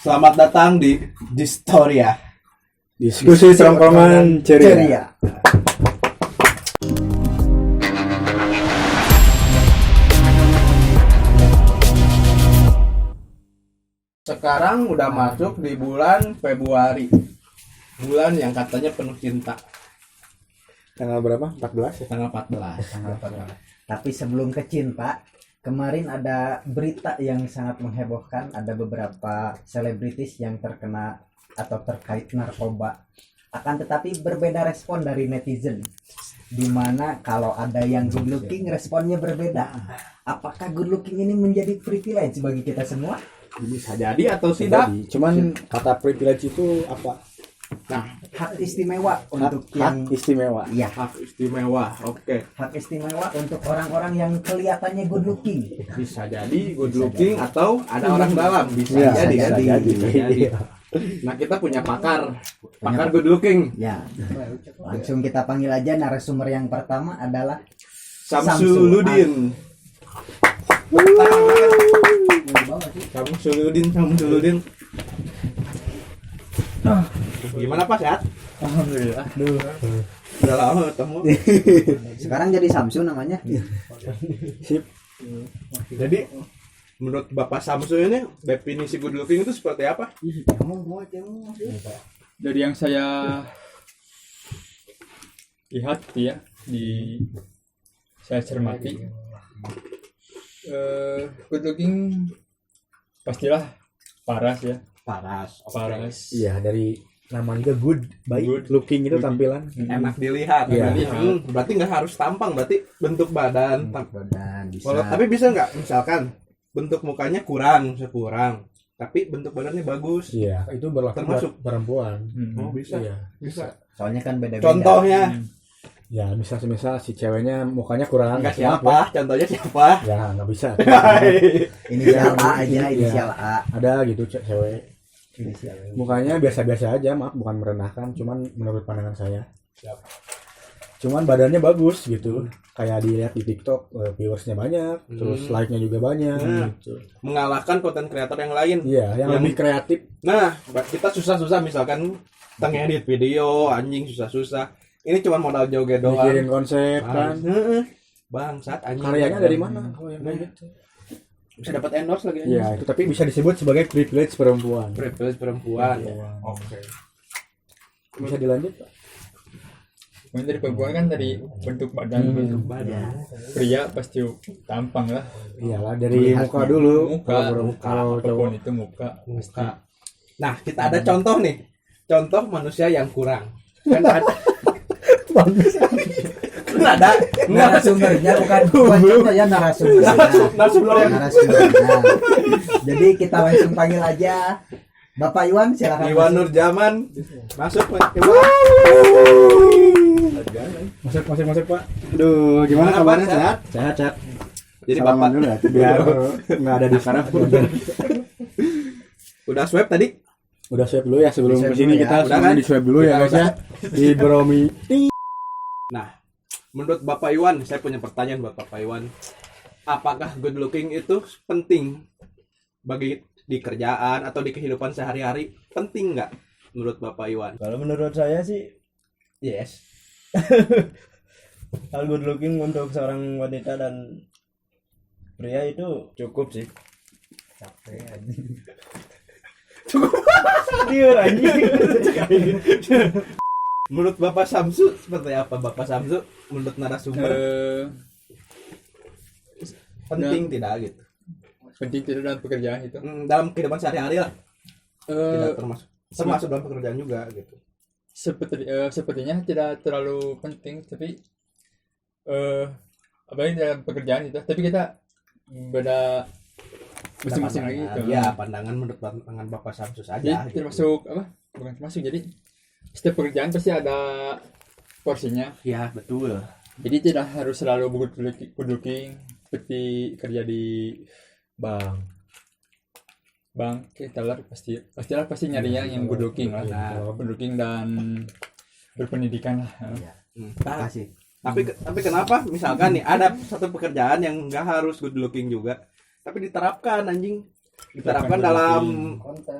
Selamat datang di Distoria. Diskusi Serongkongan Ceria. Sekarang udah masuk di bulan Februari. Bulan yang katanya penuh cinta. Tanggal berapa? 14 ya? Tanggal 14. Tapi sebelum ke cinta, kemarin ada berita yang sangat menghebohkan. Ada beberapa selebritis yang terkena atau terkait narkoba. Akan tetapi berbeda respon dari netizen. Dimana kalau ada yang good looking, responnya berbeda. Apakah good looking ini menjadi privilege bagi kita semua? Bisa jadi atau tidak. Cuman kata privilege itu apa? Nah, Hak istimewa untuk yang hak istimewa. iya, hak istimewa. Oke. hak istimewa untuk orang-orang yang kelihatannya good looking. Bisa jadi good looking atau ada orang dalam. Bisa Iya, jadi bisa kan? jadi. Bisa jadi. Nah, kita punya pakar good looking. Ya, langsung kita panggil aja narasumber yang pertama adalah Samsuludin. Samsuludin. Gimana Pak, sehat? Alhamdulillah. Udah lama ketemu. Sekarang jadi Samsu namanya. Sip. Jadi menurut Bapak Samsu ini definisi good looking itu seperti apa? Dari yang saya lihat ya saya cermati, good looking pastilah paras ya, Paras. paras. Iya, dari namanya good, baik. Good. Looking itu Good. tampilan. Enak dilihat. Iya. Berarti nggak harus tampang, berarti bentuk badan. Dan bisa. Tapi bisa nggak misalkan bentuk mukanya kurang, tapi bentuk badannya bagus. Iya, itu berlaku Termasuk buat perempuan. Oh, bisa. Iya. Bisa. Soalnya kan beda-beda. Contohnya Ya, misal si ceweknya mukanya kurang. enggak maaf siapa? Contohnya siapa? Ya, nggak bisa. Inisial A aja, inisial A. Ada gitu cewek. Inisial A. Mukanya biasa-biasa aja, maaf, bukan merendahkan, cuman menurut pandangan saya. Cuman badannya bagus gitu. Kayak dilihat di TikTok, viewersnya banyak, terus like-nya juga banyak gitu. Mengalahkan konten kreator yang lain. Iya, yang lebih kreatif. Nah, kita susah-susah misalkan ngedit video, anjing susah-susah. Ini cuma modal joget doang. Mikirin konsep kan. Bangsat anjing. Karyanya dari mana? Kalau yang kayak gitu. Bisa dapat endorse lagi Iya, itu tapi bisa disebut sebagai privilege perempuan. Privilege perempuan. Iya. Oke. Bisa dilanjut, Pak? Mungkin dari perempuan kan dari bentuk badan, Ya. pria pasti tampang lah, Iyalah, dari Melihatnya. muka dulu. muka, Kalau cowok apapun itu muka. Muka. Nah, kita ada contoh nih. Contoh manusia yang kurang. Kan ada. Kan ada. Narasumbernya bukan contoh ya, narasumbernya. Narasumbernya. Jadi kita langsung panggil aja Bapak Iwan, silakan. Iwan masuk. Nurjaman. Masuk, Iwan. Masuk, Pak. Aduh, gimana Gimana, kabarnya? Pak? Sehat? Sehat. Jadi Salaman Bapak dulu ya, biar nggak ada di sana. udah swab tadi? Udah swab dulu ya sebelum Di swab kesini dulu ya. kita Udah sebelum kan? di swab dulu ya Kita guys ya. Di Bromi. Nah, menurut Bapak Iwan, saya punya pertanyaan buat Bapak Iwan. Apakah good looking itu penting bagi di kerjaan atau di kehidupan sehari-hari? Penting nggak menurut Bapak Iwan? Kalau menurut saya sih Yes. hal good looking untuk seorang wanita dan pria itu cukup sih. Dia anjing. Menurut Bapak Samsu seperti apa Bapak Samsu? Menurut narasumber penting tidak gitu? Penting tidak dalam pekerjaan itu. Dalam kehidupan sehari-hari lah. Tidak Eh, termasuk dalam pekerjaan juga gitu. sepertinya tidak terlalu penting, tapi apalagi dalam pekerjaan itu. Tapi kita beda masing-masing lagi itu. Ya, pandangan menurut pandangan Bapak Samsu Jadi saja. Gitu. termasuk apa? Bukan termasuk. Jadi setiap pekerjaan pasti ada porsinya. Ya, betul. Jadi tidak harus selalu good looking seperti kerja di bank teller pasti nyarinya yang good looking lah. Good looking dan berpendidikan lah. Terima kasih. Tapi kenapa misalkan nih ada satu pekerjaan yang nggak harus good looking juga, tapi diterapkan anjing diterapkan dalam konten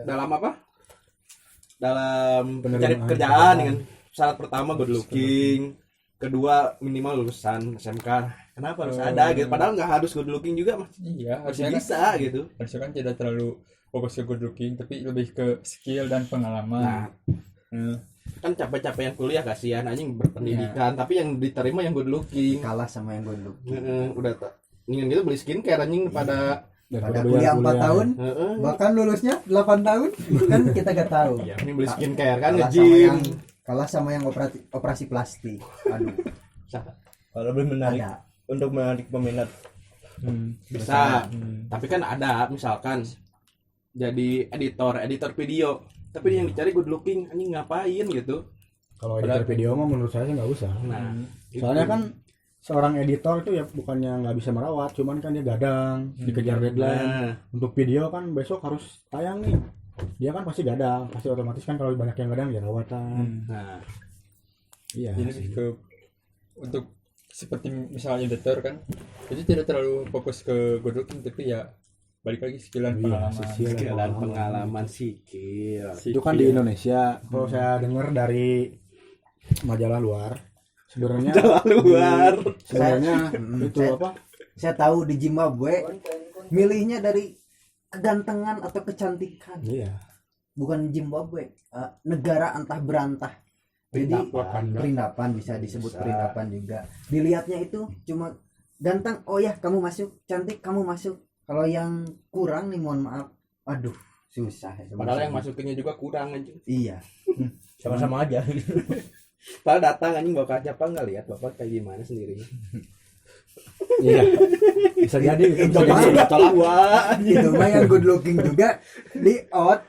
dalam apa? Dalam Penerimaan mencari pekerjaan dengan syarat pertama good looking, kedua minimal lulusan SMK. Kenapa harus ada gitu? Padahal nggak harus good looking juga mas. Iya, Masih harusnya kan, bisa gitu. harusnya kan tidak terlalu fokus ke good looking, tapi lebih ke skill dan pengalaman. Nah, kan capek-capek yang kuliah kasihan anjing berpendidikan, tapi yang diterima yang good looking. kalah sama yang good looking. Udah ingin gitu beli skincare anjing pada Pada kuliah 4 tahun, bahkan lulusnya 8 tahun, kan kita gak tahu. ya ini beli skincare kan Kalah sama nge-gym. yang kalah sama yang operasi plastik. Aduh, Kalau lebih menarik ada. untuk menarik peminat. Bisa. Tapi kan ada misalkan jadi editor video, tapi yang dicari good looking anjing ngapain gitu. Kalau editor video mah menurut saya sih nggak usah. Nah, Soalnya kan seorang editor itu ya bukannya nggak bisa merawat, cuman kan dia gadang, dikejar deadline. nah, Untuk video kan besok harus tayang nih. Dia kan pasti gadang, pasti otomatis kan kalau banyak yang gadang ya rawatan. nah, Iya. Jadi lebih ke untuk seperti misalnya editor kan, itu tidak terlalu fokus ke good looking, tapi ya balik lagi skill dan Iya, pengalaman. skill dan skill dan pengalaman sikil. Itu kan di Indonesia. Kalau saya dengar dari majalah luar, sebenarnya luar. sebenarnya itu Saya- apa? Saya tahu di Zimbabwe milihnya dari kegantengan atau kecantikan, Iya. bukan Zimbabwe, negara antah berantah. Jadi Wakanda. perindapan bisa disebut Bisa. perindapan juga. Dilihatnya itu cuma ganteng, oh ya kamu masuk, cantik kamu masuk. Kalau yang kurang nih mohon maaf, aduh susah. Padahal yang masukinnya juga kurang anjing. Iya. Sama-sama aja. Padahal datang anjing bawa kaca apa nggak lihat bapak kayak gimana sendirinya. Iya. Bisa jadi bisa Bapak jadi. sudah tua. Itu mah yang good looking juga di out.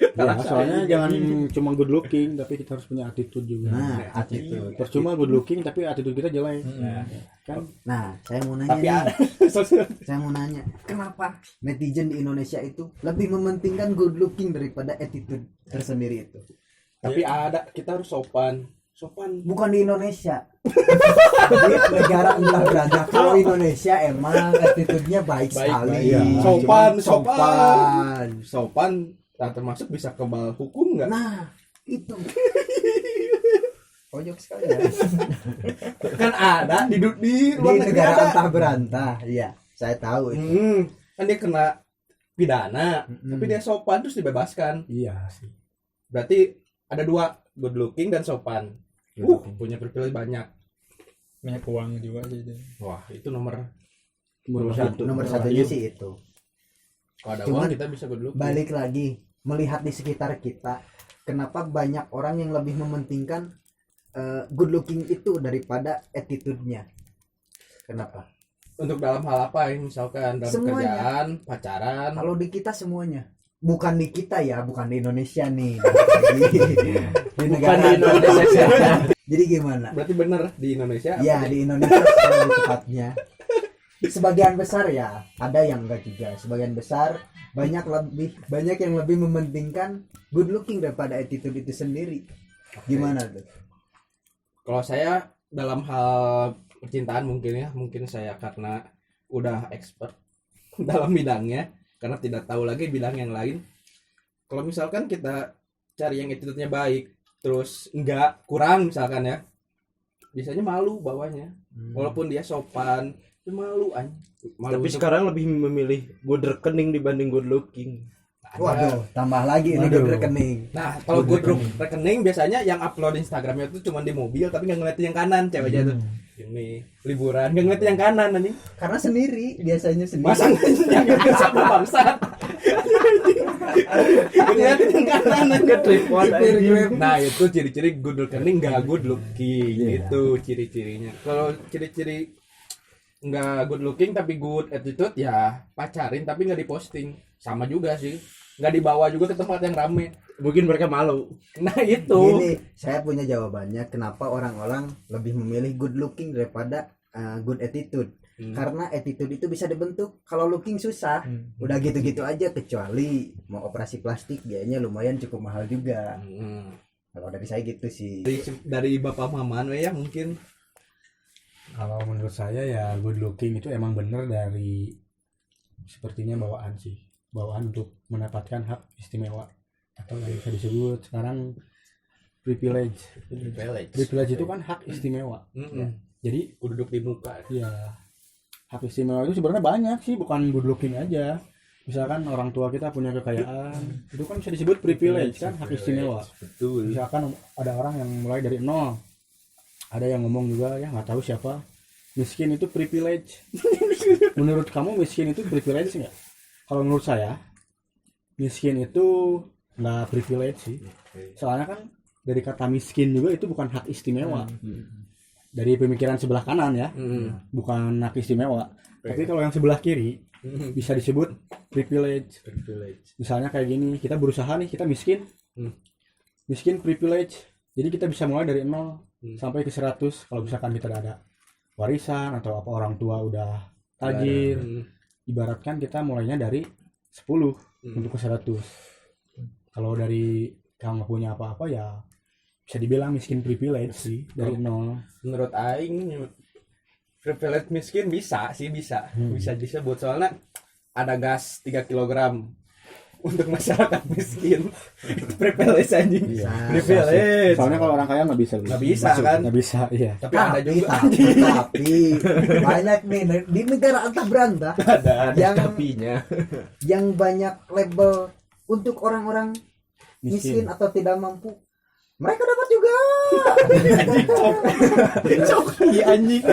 Ya, soalnya jangan cuma good looking tapi kita harus punya attitude juga. Nah, attitude. Percuma good looking tapi attitude kita jelek. Kan Nah, saya mau nanya Tapi nih. ada. Saya mau nanya, kenapa netizen di Indonesia itu lebih mementingkan good looking daripada attitude tersendiri itu? Tapi ada, kita harus sopan. Bukan di Indonesia. Di negara anda berada. Kalau Indonesia emang attitude-nya baik sekali. iya. Sopan. Sopan. Nah, termasuk bisa kebal hukum nggak? Nah, itu. Pojok sekali ya. Kan ada di Di luar negeri negara ada. antah berantah. Iya, saya tahu itu. Kan dia kena pidana, tapi dia sopan terus dibebaskan. iya sih. Berarti ada dua, good looking dan sopan. Punya privilege banyak. Banyak uang juga sih itu. Wah, itu nomor Nomor satu. Nomor satunya sih itu. kalau ada Cuman uang kita bisa good looking. Balik lagi, melihat di sekitar kita, kenapa banyak orang yang lebih mementingkan good looking itu daripada attitude-nya? Kenapa? Untuk dalam hal apa ya? Misalkan dalam Semuanya. pekerjaan, pacaran. Kalau di kita semuanya, bukan di kita ya, bukan di Indonesia nih. Di negara Indonesia. Jadi gimana? Berarti bener di Indonesia. Ya, di Indonesia lebih tepatnya. Sebagian besar ya, ada yang enggak juga. Sebagian besar banyak yang lebih mementingkan good looking daripada attitude itu sendiri. Gimana tuh? Kalau saya dalam hal percintaan mungkin saya karena udah expert dalam bidangnya, karena tidak tahu lagi bidang yang lain. Kalau misalkan kita cari yang attitude-nya baik, terus enggak kurang misalkan ya, biasanya malu bawahnya. Walaupun dia sopan, dia malu malu. Tapi untuk- sekarang lebih memilih good rekening dibanding good looking. Waduh, tambah lagi ini Waduh. good rekening. Nah, kalau good rekening biasanya yang upload Instagramnya tuh cuma di mobil tapi nggak ngeliatin yang kanan ceweknya tuh. Ini liburan nggak ngeliatin yang kanan anjing. Karena sendiri, biasanya sendiri. Masa yang ngeliatin siapa bangsat? Ngeliatin yang kanan anjing. Nah, itu ciri-ciri good rekening nggak good looking gitu ciri-cirinya. Kalau ciri-ciri nggak good looking tapi good attitude ya pacarin tapi nggak diposting. Sama juga sih. Nggak dibawa juga ke tempat yang rame. Mungkin mereka malu. Nah itu. Gini, saya punya jawabannya kenapa orang-orang lebih memilih good looking daripada good attitude. Karena attitude itu bisa dibentuk, kalau looking susah. Udah gitu-gitu aja, kecuali mau operasi plastik biayanya lumayan cukup mahal juga. Kalau dari saya gitu sih. Dari Bapak Maman ya mungkin. Kalau menurut saya ya good looking itu emang bener dari sepertinya bawaan sih, bawaan untuk mendapatkan hak istimewa atau yang bisa disebut sekarang privilege. Privilege itu kan hak istimewa. Jadi Ku duduk di muka. ya hak istimewa itu sebenarnya banyak sih, bukan good looking aja. Misalkan orang tua kita punya kekayaan, itu kan bisa disebut privilege kan, hak istimewa. Betul. Misalkan ada orang yang mulai dari nol, ada yang ngomong juga ya nggak tahu siapa, miskin itu privilege. Menurut kamu miskin itu privilege nggak? Kalau menurut saya miskin itu nggak privilege sih, soalnya kan dari kata miskin juga itu bukan hak istimewa. Dari pemikiran sebelah kanan ya, bukan hak istimewa. Tapi kalau yang sebelah kiri bisa disebut privilege. Misalnya kayak gini, kita berusaha nih, kita miskin. Miskin privilege. Jadi kita bisa mulai dari 0 sampai ke 100 kalau misalkan kita ada warisan atau apa, orang tua udah tajir. Ibaratkan kita mulainya dari 10 untuk ke 100. Kalau dari kamu punya apa-apa ya bisa dibilang miskin privilege sih dari 0. Menurut aing privilege miskin bisa disebut, soalnya ada gas 3 kg untuk masyarakat miskin. Itu privilege anjing. Iya. Privilege. Soalnya kalau orang kaya nggak bisa Masuk. kan? Nggak bisa, iya. Tapi ada juga tapi banyak nih di negara antah berantah ada yang tapinya. yang banyak label untuk orang-orang miskin atau tidak mampu. Mereka dapat juga. Coki anjing.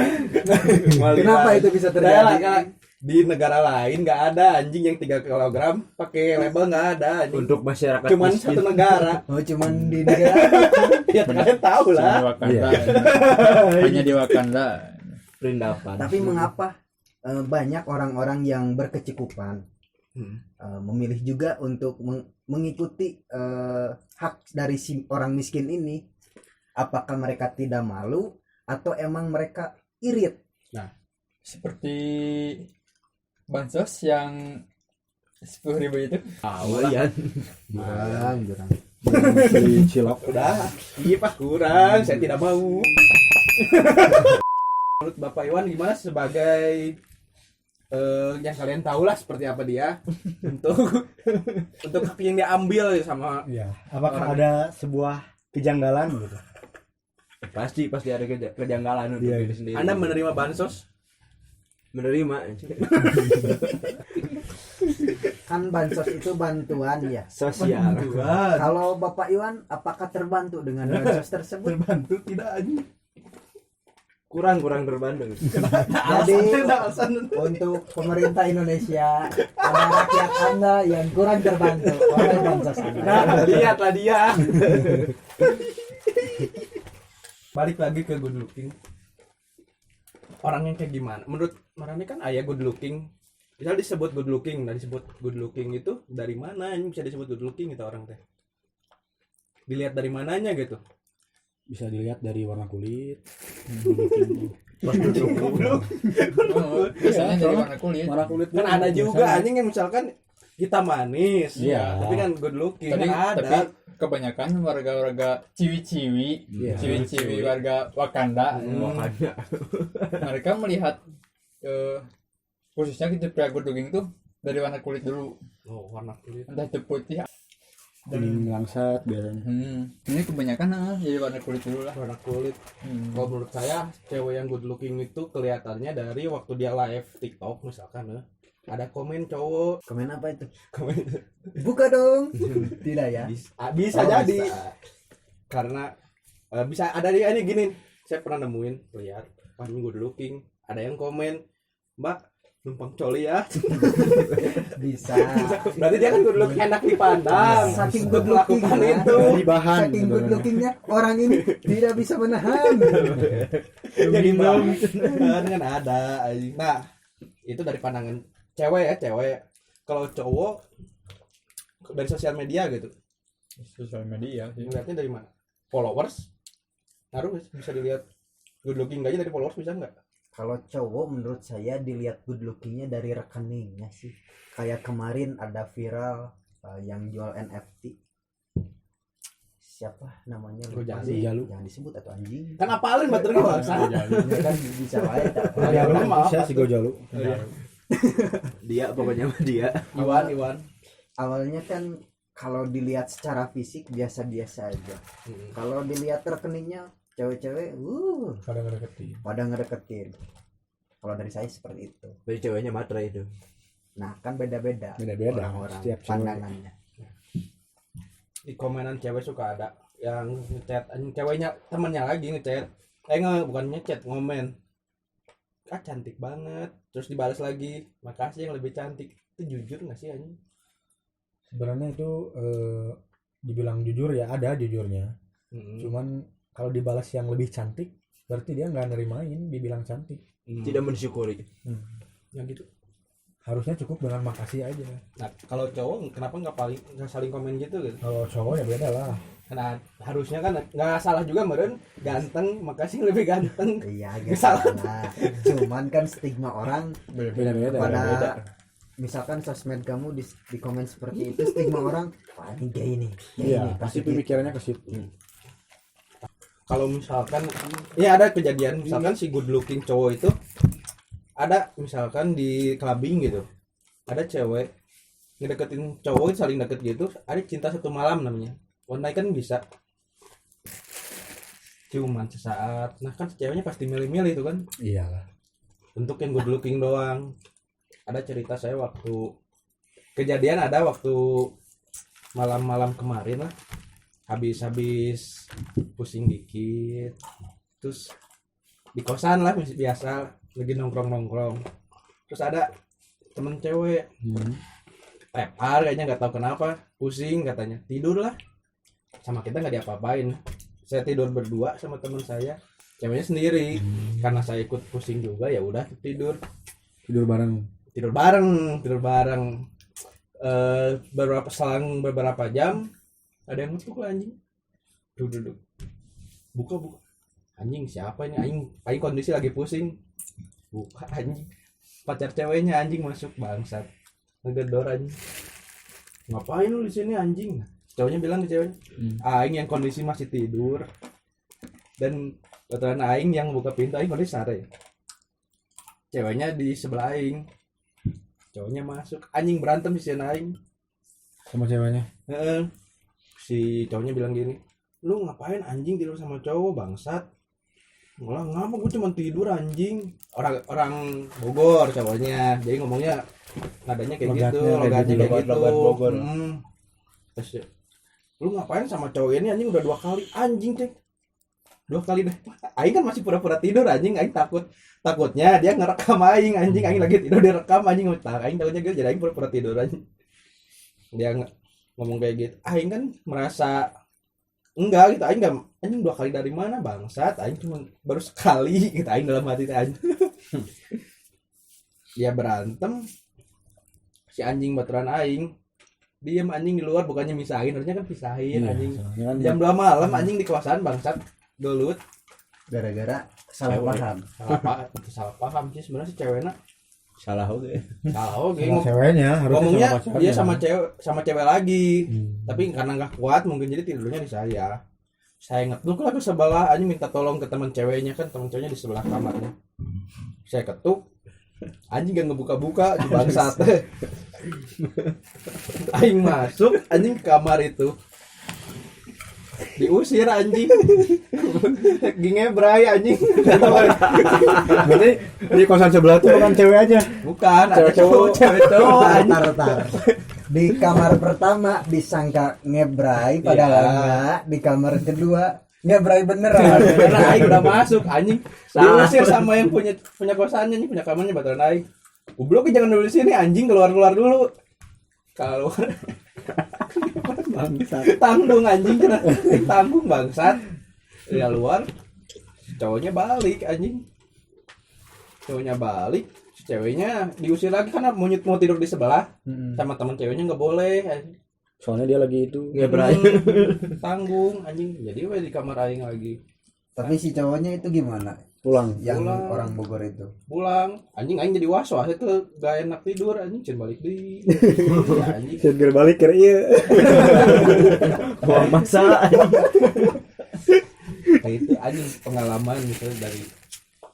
Kenapa itu bisa terjadi? Di negara lain nggak ada anjing yang 3 kg pakai label, nggak ada anjing. Untuk masyarakat Cuman miskin. satu negara. Oh, cuman di negara. Ya kalian tahu Cuma di lah. Wakanda. Hanya di Wakanda. Perindapan. Tapi mengapa banyak orang-orang yang berkecukupan memilih juga untuk mengikuti hak dari si orang miskin ini? Apakah mereka tidak malu atau emang mereka irit? Seperti bansos yang 10.000 itu. Awalian. Jurang. Si cilok. Udah, iya Pak, kurang. Saya tidak mau. Menurut Bapak Iwan gimana sebagai yang kalian tahu lah seperti apa dia untuk hak yang diambil sama Iya. Apakah ada sebuah kejanggalan gitu? Pasti ada kejanggalan untuk Iya. diri sendiri. Anda menerima bansos? menerima. Kan bansos itu bantuan ya. Sosial. Kalau Bapak Iwan apakah terbantu dengan bansos tersebut? Terbantu tidak anjing. Kurang terbantu. Jadi untuk pemerintah Indonesia, ada rakyat Anda yang kurang terbantu oleh bansos ini. Nah, lihatlah dia. Balik lagi ke good looking. Orang yang kayak gimana? Menurut Marani kan ayah good looking. Misal disebut good looking, nah disebut good looking itu dari mana ini bisa disebut good looking itu orang teh? Dilihat dari mananya gitu. Bisa dilihat dari warna kulit. Oh, biasanya dari warna kulit. Warna kulit Kan ada juga anjing yang misalkan kita manis, Iya. tapi kan good looking Tapi kan ada. kebanyakan warga-warga ciwi-ciwi, Iya. ciwi-ciwi warga Wakanda, mereka melihat khususnya gitu pria good looking tuh dari warna kulit dulu, Oh, warna kulit. entah itu putih. kuning langsat biasanya. Ini kebanyakan jadi warna kulit dulu lah. Warna kulit. Kalau menurut saya cewek yang good looking itu kelihatannya dari waktu dia live TikTok misalkan ada komen cowok, Komen apa itu? komen Buka dong. Tidak ya? bisa jadi karena bisa ada dia ini gini, saya pernah nemuin lihat paling good looking ada yang komen, Mbak numpang coli ya. Bisa. Berarti dia kan good looking, enak dipandang. Saking Untuk good looking melakukan ya. itu Dari bahan. Saking good sebenarnya. lookingnya orang ini tidak bisa menahan. jadi bahan kan ada. Nah itu dari pandangan cewek ya, cewek. Kalau cowok dari sosial media gitu, Sosial media sih. ngeliatnya dari mana? Followers ngaruh bisa dilihat good looking aja dari followers bisa nggak? Kalau cowok menurut saya dilihat good lookingnya dari rekeningnya sih. Kayak kemarin ada viral yang jual NFT. Siapa namanya? Lupa Gojali. sih. Jangan disebut atau anjing. Kan apalin baterainya bangsa. Ya kan bisa wae tak. Ya, Gojalu, maaf. saya si Gojalu. Dia pokoknya mah dia. Iwan. Awalnya kan kalau dilihat secara fisik biasa-biasa aja. Kalau dilihat rekeningnya cewek-cewek Pada ngedeketin. pada ngedeketin. Kalau dari saya seperti itu. Dari ceweknya matre itu. Nah, kan beda-beda Beda-beda. orang-orang Setiap cewek. pandangannya. Di komenan cewek suka ada yang ngechat anjing, ceweknya temennya lagi ngechat. Bukan ngechat, ngomen. Cantik banget. Terus dibalas lagi, makasih yang lebih cantik. Itu jujur nggak sih anjing? Sebenarnya itu dibilang jujur ya ada jujurnya. Cuman kalau dibalas yang lebih cantik berarti dia nggak nerimain dibilang cantik. Tidak mensyukuri. Yang gitu. Harusnya cukup dengan makasih aja. Nah, kalau cowok kenapa nggak saling komen gitu? Kalau cowok ya beda lah. Nah, harusnya kan nggak salah juga meren ganteng, makasih lebih ganteng. Iya, agak Salah. salah. Cuman kan stigma orang Beda-beda. pada Beda. misalkan sosmed kamu di komen seperti itu, stigma orang wah ini gay nih. Iya, Ini, pasti gitu. pemikirannya ke situ. Kalau misalkan ya ada kejadian misalkan si good looking cowok itu ada misalkan di clubbing gitu, ada cewek ngedeketin cowok saling deket gitu, ada cinta satu malam namanya one night kan bisa cuman sesaat. Nah kan ceweknya pasti milih-milih itu kan Iyalah. untuk yang good looking doang. Ada cerita saya waktu kejadian ada waktu malam-malam kemarin lah, habis pusing dikit terus di kosan lah biasa lagi nongkrong terus ada temen cewek tepar kayaknya nggak tahu kenapa pusing katanya tidur lah sama kita nggak diapa-apain. Saya tidur berdua sama teman saya, ceweknya sendiri. Karena saya ikut pusing juga ya udah tidur bareng. Selang beberapa jam ada yang ngetuk lah anjing. Duduk. Buka. Anjing siapa ini? Aing kondisi lagi pusing. Buka anjing. Pacar ceweknya anjing masuk bangsat. Ngegedor anjing. Ngapain lu di sini anjing? Cowoknya bilang ke ceweknya, aing yang kondisi masih tidur. Dan kebetulan aing yang buka pintu, aing kondisi sare. Ceweknya di sebelah aing. Cowoknya masuk, anjing berantem di sini aing. Sama ceweknya. Si cowoknya bilang gini, lu ngapain anjing tidur sama cowok bangsat? Malah ngapa gue cuma tidur anjing. Orang Bogor cowoknya, jadi ngomongnya nadanya kayak gitu, logatnya kayak gitu. Bogor. Terus lu ngapain sama cowok ini anjing udah 2 kali anjing cek 2 kali deh. Aing kan masih pura-pura tidur anjing, aing takutnya dia ngerekam aing anjing, aing lagi tidur direkam anjing, aing takutnya gitu jadi aing pura-pura tidur anjing. Dia ngomong kayak gitu, aing kan merasa enggak gitu, aing enggak anjing 2 kali dari mana bangsat, aing cuma baru sekali gitu aing dalam hati anjing. Dia berantem si anjing baturan aing diem anjing di luar, bukannya misahin, harusnya kan pisahin anjing. Jam 2 malam anjing di kawasan bangsat gelut Gara-gara salah paham. salah paham sih sebenarnya si ceweknya Salah oke. Sama ceweknya harusnya ngomongnya sama pacarnya. dia sama cewek lagi, tapi karena nggak kuat mungkin jadi tidurnya di saya ngetuk lah ke sebelah anjing, minta tolong ke teman ceweknya, kan teman ceweknya di sebelah kamarnya. Saya ketuk anjing gak ngebuka-buka di bangsat. Aing masuk anjing ke kamar itu diusir anjing. Gingebrai anjing. Berarti di kosan sebelah tuh bukan cewek aja. Bukan, ada Cewek cowok. cewek cowok anjing. Tar. Di kamar pertama disangka ngebrai padahal Iya. enggak. Di kamar kedua ngebrai beneran. Karena Aing udah masuk anjing, diusir sama yang punya kosannya nih, punya kamarnya baturan Aing. Goblok jangan dulu di sini anjing, keluar dulu. Keluar. Tanggung anjing kena tanggung bangsat. Ya luar. Cowoknya balik anjing. Si ceweknya diusir lagi karena mau tidur di sebelah. Sama teman ceweknya nggak boleh anjing. Soalnya dia lagi itu Tanggung anjing. Jadi we di kamar aing lagi. Tapi si cowoknya itu gimana? pulang. Yang Pulang. orang Bogor itu. Pulang anjing jadi was-was itu gak enak tidur anjing, cen balik di ya, anjing. Seger balik ke ieu. Wah, masa Kayak itu anjing pengalaman gitu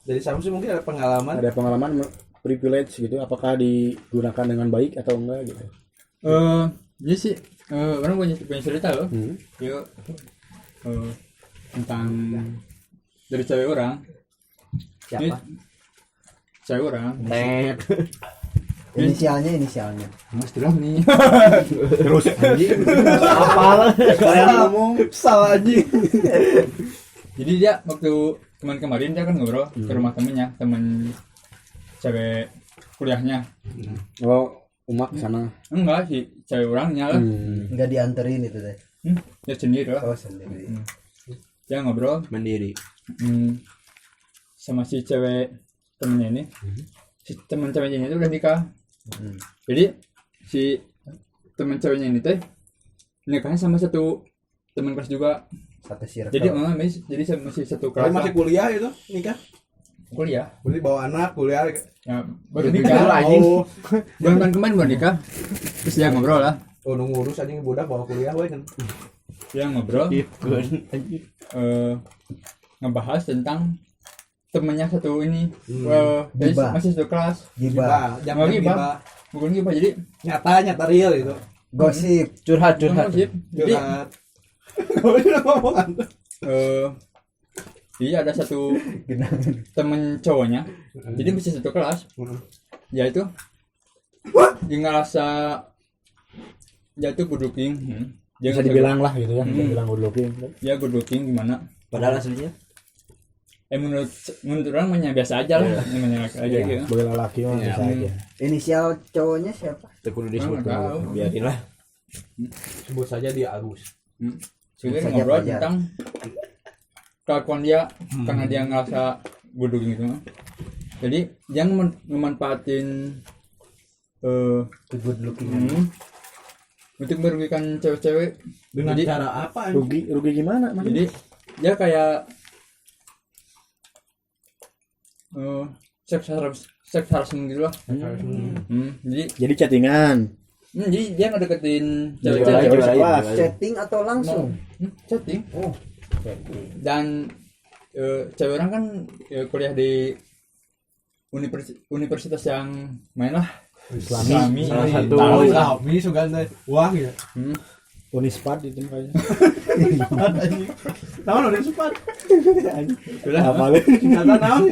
dari Samsu, mungkin ada pengalaman. Ada pengalaman privilege gitu, apakah digunakan dengan baik atau enggak gitu? Jadi sih orang punya cerita loh. Yuk tentang dari cewek orang. Ini Siapa? cewek orang. Net. Inisialnya. Mas terang nih. Terus anjing Apa? Kalian ngomong. Salah anjing. Jadi dia waktu kemarin dia kan ngobrol ke rumah temennya, temen cewek kuliahnya. oh umak sana. Enggak sih, cewek orangnya lah. Enggak dianterin itu teh. Dia sendiri lah. Oh sendiri. Dia ngobrol Mandiri. sama si cewek temennya ini. Si temen ceweknya ini tuh udah nikah. Jadi si temen ceweknya ini teh nikahnya sama satu teman kelas juga. Satu circle. Jadi masih satu Kalau kelas. masih kuliah itu nikah. Kuliah. Berarti bawa anak kuliah. Ya, baru Dulu nikah. anjing. Bulan kemarin baru nikah. Terus dia ngobrol lah. Oh nunggu ngurus anjing budak bawa kuliah we kan. Dia ngobrol Ikut anjing. ngebahas tentang temennya satu ini. Jadi Gibah. masih satu kelas. Gibah. Jangan Lagi, Bang. gibah. Bukan gibah, jadi Nyata real itu. Gosip. Curhat. gosip. Jadi Curhat. Kalau udah ngomongan. Jadi ada satu temen cowoknya, jadi masih satu kelas. Ya itu dia ngerasa dia tuh good looking. Dia Bisa ngerasa dibilang lah gitu ya, dibilang good looking. dia good looking gimana? Padahal aslinya Menurut orang mah biasa aja lah, namanya aja gitu. Sebagai lelaki mah bisa aja. Inisial cowoknya siapa? kudu disebut Enggak tahu. dulu. Biarin lah. Sebut saja dia Agus. Sebenarnya Saja ngobrol wajar. tentang kelakuan dia karena dia ngerasa good looking gitu. Jadi dia memanfaatin Good looking. untuk merugikan cewek-cewek. Dengan Jadi- cara apa anjing? Rugi gimana maksudnya? Jadi dia kayak seks harassment gitu lah. Jadi Chattingan. jadi dia ngedeketin Cewek cewek-cewek lain. Kelas. Chatting atau langsung? chatting. Dan cewek orang kan kuliah di universitas yang main lah Islami. Salah satu. Tahu lah. Islami Suganda. Wah gitu. Unispad itu kayaknya. Anjing. Tahu udah sempat. Udah, Apa lu? Singkatan naon?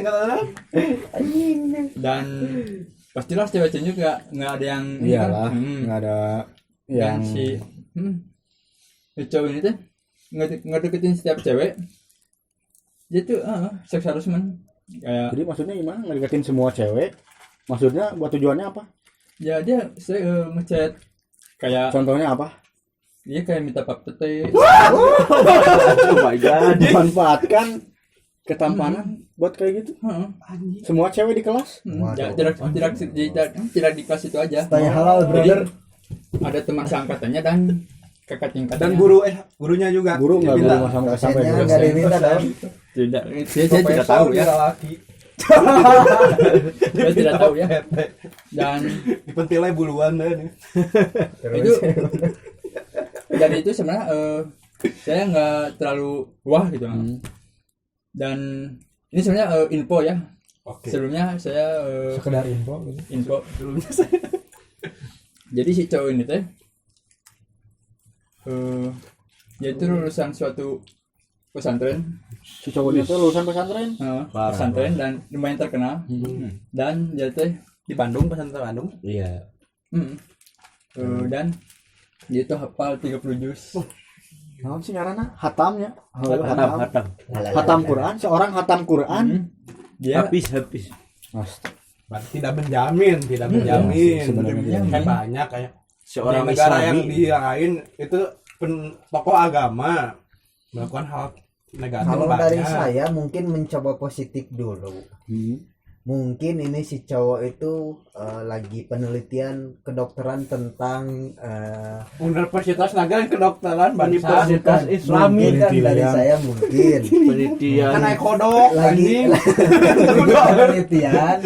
dan pastilah cewek-cewek juga nggak ada yang ini kan. Iyalah, nggak ada Dan yang si cowok ini tuh ngedeketin setiap cewek. Dia tuh seks harassment kayak Jadi maksudnya gimana? Ngedeketin semua cewek? Maksudnya buat tujuannya apa? ya dia ngechat kayak Contohnya apa? dia kayak minta pap tete. Oh my god. Dimanfaatkan ketampanan buat kayak gitu. Heeh. Semua cewek di kelas? Ya, tidak di kelas itu aja. Tanya halal brother. Jadi, ada teman seangkatannya dan kakak tingkatnya. Dan gurunya juga. Guru nggak Diminta. guru sampai sampai Dosennya gitu. nggak diminta dong. Tidak, saya tidak tahu ya. Laki. Saya tidak tahu ya. Dan Dipentilnya buluan deh. itu dari itu sebenarnya saya nggak terlalu wah gitu. Dan ini sebenarnya info ya. Oke. Sebelumnya saya Sekedar info gitu. info. Sebelumnya saya Jadi si cowok ini teh dia itu lulusan suatu pesantren, Si cowoknya tuh lulusan pesantren. pesantren dan lumayan terkenal. Dan dia teh di Bandung, pesantren Bandung. Iya. dan dia itu hafal 30 juz. Naon sih ngaranna? Hatamnya. Hatam. Hatam Quran, seorang hatam Quran. Dia Habis. Berarti tidak menjamin. sebenarnya Kan banyak kayak Seorang di negara yang Islami. di lain itu tokoh agama melakukan hal negatif Kalau banyak. dari saya mungkin mencoba positif dulu. Mungkin ini si cowok itu lagi penelitian kedokteran tentang Universitas Negara Kedokteran Universitas Bangsa. Islami. mungkin kan dari saya mungkin Penelitian. Kan naik kodok lagi anjing. penelitian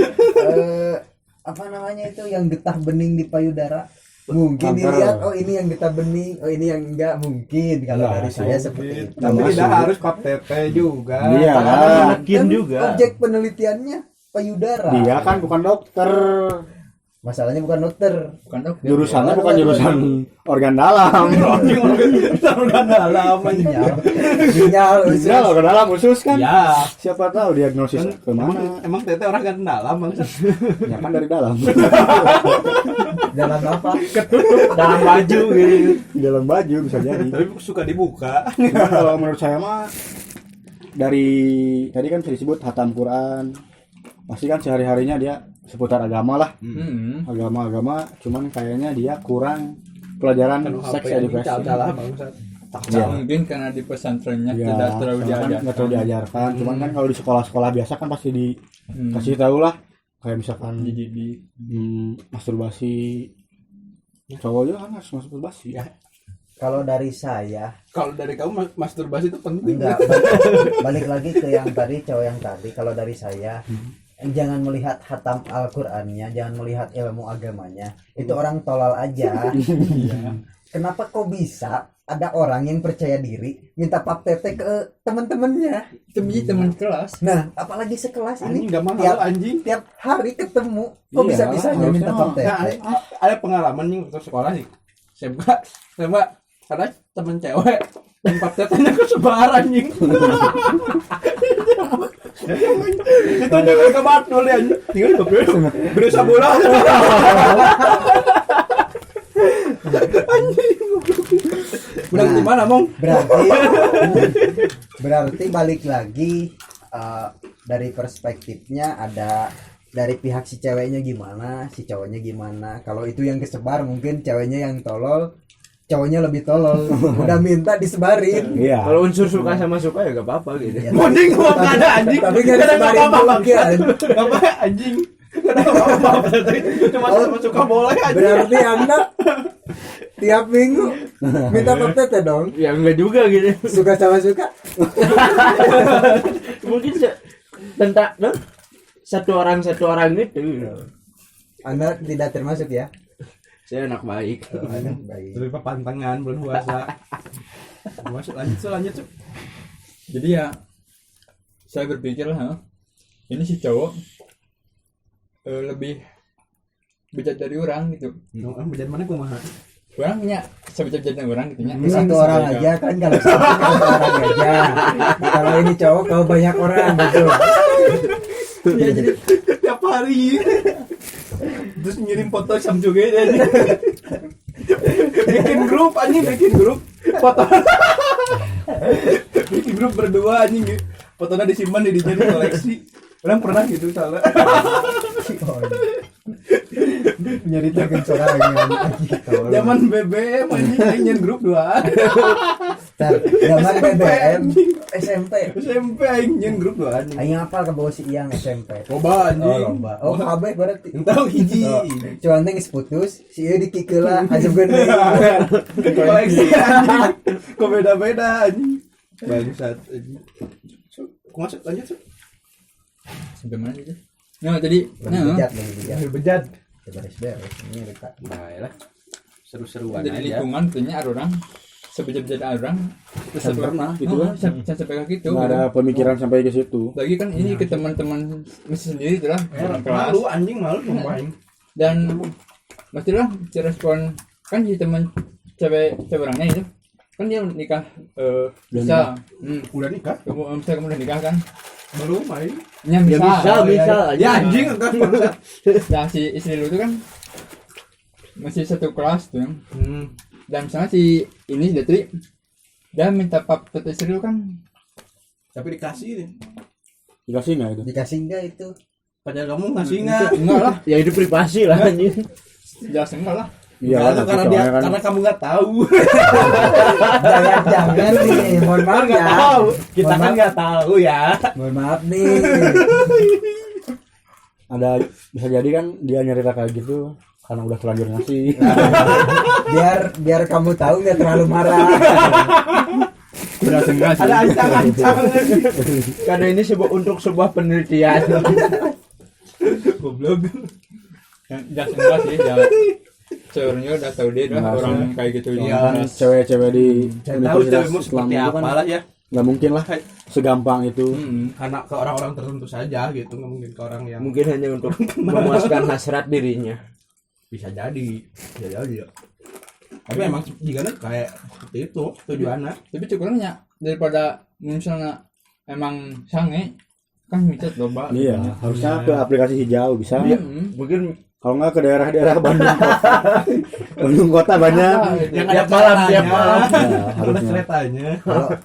apa namanya itu yang getah bening di payudara. Mungkin Kanker. dilihat oh ini yang getah bening, oh ini yang enggak mungkin kalau Enggak dari sih. saya seperti itu. Tapi Masuk. tidak harus pap tete juga. Iya. Kan Yakin juga. objek penelitiannya payudara. Dia kan bukan dokter. Masalahnya bukan dokter. Bukan dokter. Jurusannya bukan jurusan organ dalam. Organ dalam aja. Ginjal usus. Ginjal organ dalam khusus kan. Ya, Siapa tahu diagnosis kemana? emang tete organ dalam bang. Ya kan dari dalam. Dalam apa? Dalam baju gitu. Di dalam baju bisa jadi. Tapi suka dibuka. Cuman kalau menurut saya mah dari tadi kan sudah disebut hatam Quran. Pasti kan sehari-harinya dia seputar agama lah. Agama-agama, cuman kayaknya dia kurang pelajaran seks edukasi. Salah bang. Ya. Mungkin karena di pesantrennya Ya, tidak terlalu karena kan diajarkan. nggak terlalu diajarkan. Cuman kan kalau di sekolah-sekolah biasa kan pasti dikasih tahu lah. Kayak misalkan Dididik. masturbasi. Cowok juga kan harus masturbasi. Ya. Kalau dari saya, Kalau dari kamu masturbasi itu penting. enggak balik lagi ke yang tadi, cowok yang tadi. Kalau dari saya, jangan melihat hatam Al-Qur'annya, jangan melihat ilmu agamanya. Itu orang tolol aja. Kenapa kok bisa ada orang yang percaya diri minta pap tete ke teman-temannya? Itu menjadi teman kelas. Nah, apalagi sekelas Anjing ini nggak mahal tiap, anjing. tiap hari ketemu, kok Iya, bisa-bisanya minta harusnya pap tete? Nah, ada pengalaman nih waktu sekolah nih. Saya ada temen cewek tempat tetenya kesebar anjing. Itu jangan ke batul ya anjing. Tinggal beri sabulah. Berarti mana mong? Berarti balik lagi dari perspektifnya ada dari pihak si ceweknya gimana, si cowoknya gimana. Kalau itu yang kesebar mungkin ceweknya yang tolol, cowoknya lebih tolol. Udah minta disebarin. Iya. Kalau unsur suka sama suka ya gak apa-apa gitu. Ya, Mending gua enggak ada anjing. Tapi nggak Nggak ada disebarin apa-apa, dulu, Bang. kan? Nggak apa anjing. Nggak ada apa-apa. Cuma sama suka boleh aja. Berarti Anda tiap minggu minta pap tete dong. Ya enggak juga gitu. Suka sama suka. Mungkin tentang satu orang gitu. Anda tidak termasuk ya. Saya anak baik. Baik. Lebih pantangan belum puasa. Masuk lanjut. Cuk. Jadi ya saya berpikir lah, ini si cowok lebih bejat dari orang gitu. Bejat mana kumaha? Orangnya sebejat-bejatnya orang gitu nya. Ini satu orang aja kan, kalau satu orang aja. Kalau ini cowok kalau banyak orang gitu. Ya jadi tiap hari terus ngirim foto Sam juga dia bikin grup foto bikin grup berdua anjing fotonya disimpan di koleksi. Orang pernah gitu salah Nyeritakan sorangan zaman BBM anjing nyen grup 2 zaman BBM SMP aing nyen grup 2 anjing aing hafal ke bawah si Iyang SMP. loba anjing lomba kabeh berarti entah hiji cuman teh geus putus si ieu dikikeula asupkeun deui koleksi anjing kok beda-beda anjing bangsat anjing masuk lanjut Sampai mana gitu? Nah tadi, bejat bejat beres-beres ini kita nah ya seru-seruan jadi aja lingkungan tentunya ada orang sebejat-bejat orang terus Saya pernah gitu kan. sampai kayak gitu. Nggak ada pemikiran sampai ke situ. Lagi kan ini ke teman-teman mesti sendiri itulah orang kelas malu anjing malu ngapain dan pastilah respon kan si teman cewek orangnya itu kan dia nikah bisa udah nikah kamu udah nikah kan belum main ya Ya bisa ya anjing enggak bangsat ya si istri lu itu kan masih satu kelas tuh dan misalnya si ini Detri dia minta pap tete istri lu kan tapi dikasih nih Dikasih nggak itu? dikasih enggak itu pacar kamu ngasih nggak enggak lah Ya itu privasi lah anjing. jelas enggak lah Iya, Karena tapi dia soalnya kan karena kamu nggak tahu jangan nih mohon maaf ya kita kan nggak tahu ya mohon maaf nih ada bisa jadi kan dia nyerita kayak gitu karena udah terlanjur ngasih. biar kamu tahu nggak terlalu marah. jelas enggak sih ada ancang-ancang Karena ini untuk sebuah penelitian. goblok jelas enggak sih ya sebenarnya udah tahu dia udah Enggak orang sih. kayak gitu Iya. Cewek-cewek di saya tahu Universitas cewekmu Islam seperti itu apa kan lah ya nggak mungkin lah segampang itu. Karena ke orang-orang tertentu saja gitu, nggak mungkin ke orang yang Mungkin hanya untuk memuaskan hasrat dirinya. bisa jadi ya. Tapi emang jika kayak seperti itu tujuannya. Tapi cukurnya daripada misalnya emang sange kan micet loba. Iya, harusnya ke aplikasi hijau bisa. Mungkin Kalau nggak ke daerah-daerah Bandung kota. Bandung kota banyak. Yang Tiap ada malam, caranya, tiap malam. Ya, ada harusnya. keretanya.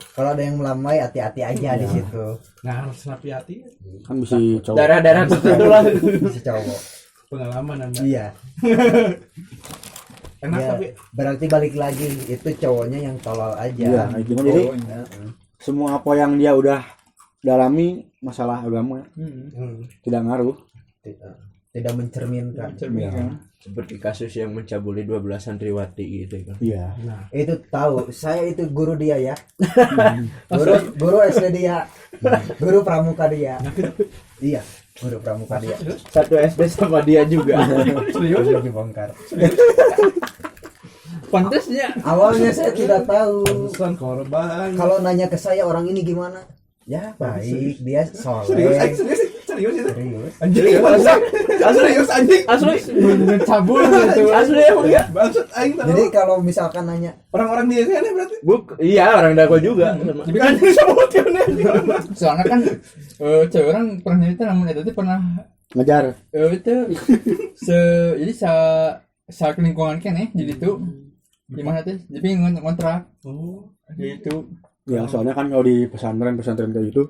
Kalau ada yang melambai hati-hati aja di situ. Nah, harus hati-hati. Kan bisa cowok. daerah-daerah tertentu lah. Si cowok. Pengalaman Anda. Iya. Enak Iya. tapi Berarti balik lagi itu cowoknya yang tolol aja. Iya, itu mah jadi Heeh. semua apa yang dia udah dalami masalah agama tidak ngaruh. Tidak mencerminkan. Iya. Seperti kasus yang mencabuli 12 santriwati gitu kan. Iya. Itu tahu, saya itu guru dia ya. Guru SD dia. Guru pramuka dia. Iya, guru pramuka dia. Satu SD sama dia juga. Serius dibongkar. Pantasnya Awalnya saya tidak tahu. pesan korban. Kalau nanya ke saya orang ini gimana? Ya baik, dia Serius soleh. serius itu. Serius. Anjing, serius anjing. Asli. cabul gitu. Asli emang ya. Bangsat aing tahu. Jadi kalau misalkan nanya, Orang-orang dia kan berarti. Iya, orang dago juga. Sama. Tapi kan soalnya kan cewek orang pernah cerita namun itu tuh pernah Ngejar. itu jadi sa lingkungan kan jadi tuh gimana tuh jadi ngontrak Oh, gitu. Ya, soalnya kan kalau di pesantren kayak gitu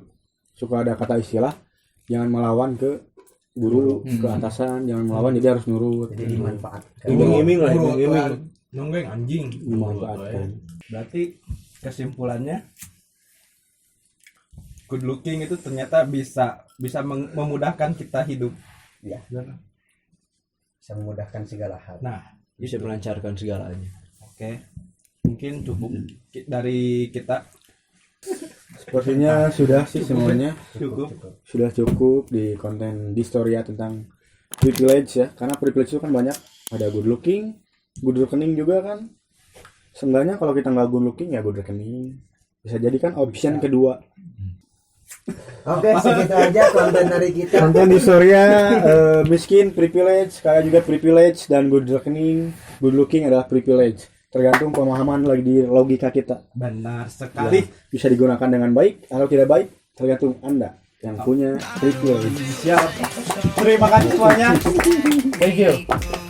suka ada kata istilah jangan melawan ke guru, ke atasan, jangan melawan jadi harus nurut. jadi dimanfaatkan. Iming-iming lah, Buruk iming-iming. kan. Nonggeng anjing. Dimanfaatkan. Berarti kesimpulannya good looking itu ternyata bisa memudahkan kita hidup. Ya. Bisa memudahkan segala hal. Nah, Bisa melancarkan segalanya. oke. Mungkin cukup dari kita. Sepertinya sudah sih semuanya. Cukup. Sudah cukup di konten di Storia tentang privilege ya. Karena privilege itu kan banyak. Ada good looking, good reckoning juga kan. Seenggaknya kalau kita nggak good looking ya good reckoning. Bisa jadi kan option kedua. Oke, segitu aja konten dari kita. Konten di Storia miskin privilege, kaya juga privilege, dan good reckoning, good looking adalah privilege. Tergantung pemahaman lagi di logika kita. Benar sekali. Bisa digunakan dengan baik atau tidak baik tergantung Anda yang punya privilege. Siap. Terima kasih semuanya. Thank you.